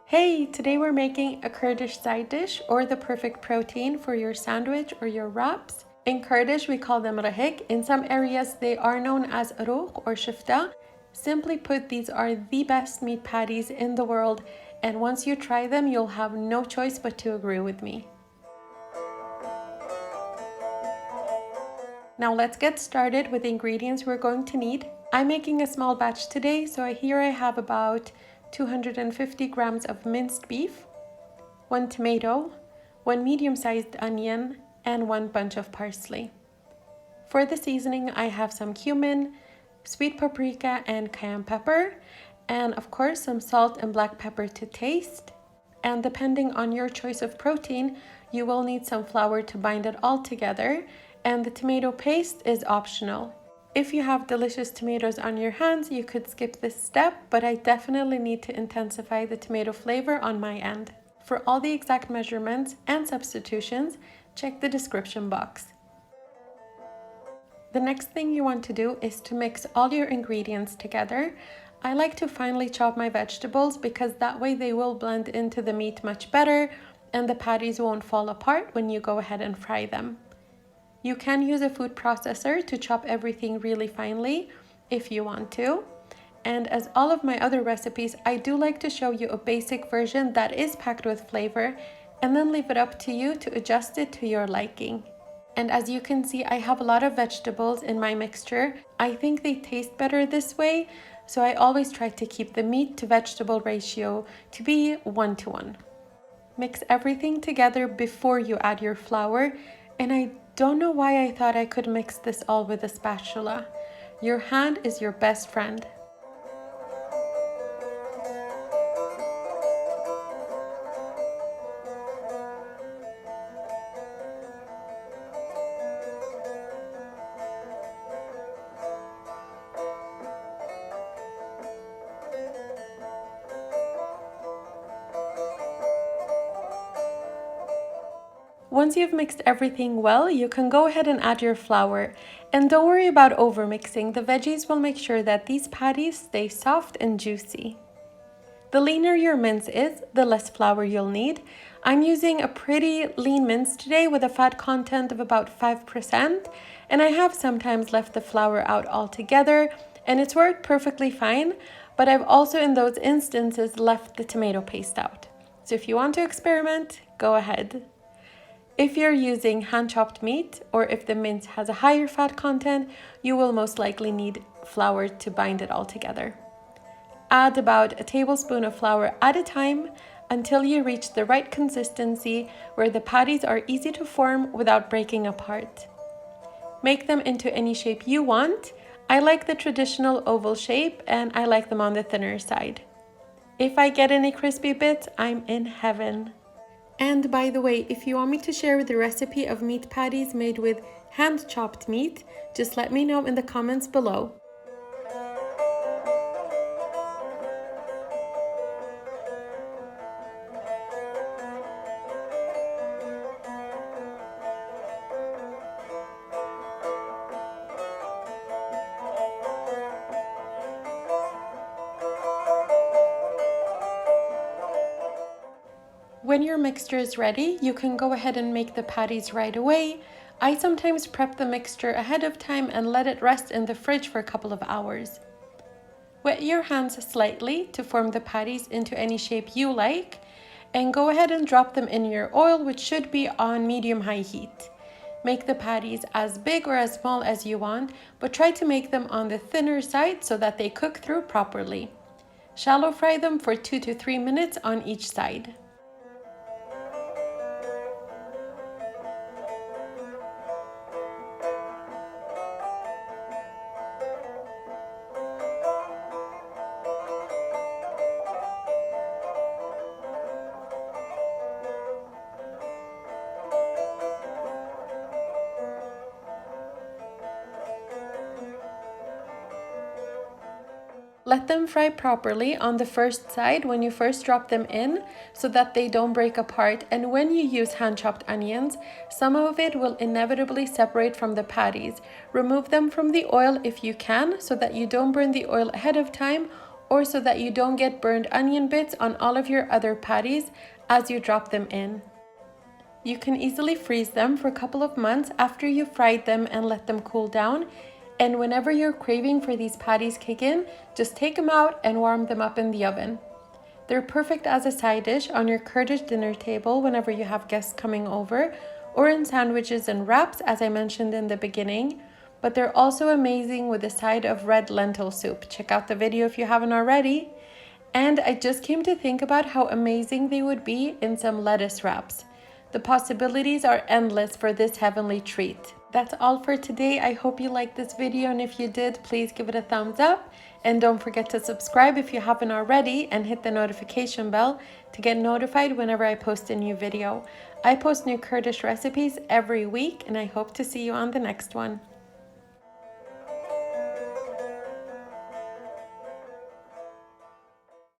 Hey, today we're making a Kurdish side dish or the perfect protein for your sandwich or your wraps. In Kurdish, we call them Rihik. In some areas, they are known as Rihik or Shfte. Simply put, these are the best meat patties in the world, and once you try them, you'll have no choice but to agree with me. Now let's get started with the ingredients we're going to need. I'm making a small batch today, so here I have about 250 grams of minced beef, 1 tomato, 1 medium-sized onion, and 1 bunch of parsley. For the seasoning, I have some cumin, sweet paprika, and cayenne pepper, and of course some salt and black pepper to taste. And depending on your choice of protein, you will need some flour to bind it all together, and the tomato paste is optional. If you have delicious tomatoes on your hands, you could skip this step, but I definitely need to intensify the tomato flavor on my end. For all the exact measurements and substitutions, check the description box. The next thing you want to do is to mix all your ingredients together. I like to finely chop my vegetables because that way they will blend into the meat much better and the patties won't fall apart when you go ahead and fry them. You can use a food processor to chop everything really finely if you want to. And as all of my other recipes, I do like to show you a basic version that is packed with flavor and then leave it up to you to adjust it to your liking. And as you can see, I have a lot of vegetables in my mixture. I think they taste better this way, so I always try to keep the meat to vegetable ratio to be 1:1. Mix everything together before you add your flour, and I don't know why I thought I could mix this all with a spatula. Your hand is your best friend. Once you've mixed everything well, you can go ahead and add your flour. And don't worry about overmixing. The veggies will make sure that these patties stay soft and juicy. The leaner your mince is, the less flour you'll need. I'm using a pretty lean mince today with a fat content of about 5%, and I have sometimes left the flour out altogether, and it's worked perfectly fine, but I've also in those instances left the tomato paste out. So if you want to experiment, go ahead. If you're using hand-chopped meat, or if the mince has a higher fat content, you will most likely need flour to bind it all together. Add about a tablespoon of flour at a time until you reach the right consistency where the patties are easy to form without breaking apart. Make them into any shape you want. I like the traditional oval shape and I like them on the thinner side. If I get any crispy bits, I'm in heaven. And by the way, if you want me to share the recipe of meat patties made with hand-chopped meat, just let me know in the comments below. When your mixture is ready, you can go ahead and make the patties right away. I sometimes prep the mixture ahead of time and let it rest in the fridge for a couple of hours. Wet your hands slightly to form the patties into any shape you like, and go ahead and drop them in your oil, which should be on medium-high heat. Make the patties as big or as small as you want, but try to make them on the thinner side so that they cook through properly. Shallow fry them for 2 to 3 minutes on each side. Let them fry properly on the first side when you first drop them in so that they don't break apart, and when you use hand-chopped onions, some of it will inevitably separate from the patties. Remove them from the oil if you can so that you don't burn the oil ahead of time, or so that you don't get burned onion bits on all of your other patties as you drop them in. You can easily freeze them for a couple of months after you've fried them and let them cool down. And whenever your craving for these patties kick in, just take them out and warm them up in the oven. They're perfect as a side dish on your Kurdish dinner table whenever you have guests coming over, or in sandwiches and wraps as I mentioned in the beginning. But they're also amazing with a side of red lentil soup. Check out the video if you haven't already. And I just came to think about how amazing they would be in some lettuce wraps. The possibilities are endless for this heavenly treat. That's all for today. I hope you liked this video, and if you did, please give it a thumbs up. And don't forget to subscribe if you haven't already, and hit the notification bell to get notified whenever I post a new video. I post new Kurdish recipes every week, and I hope to see you on the next one.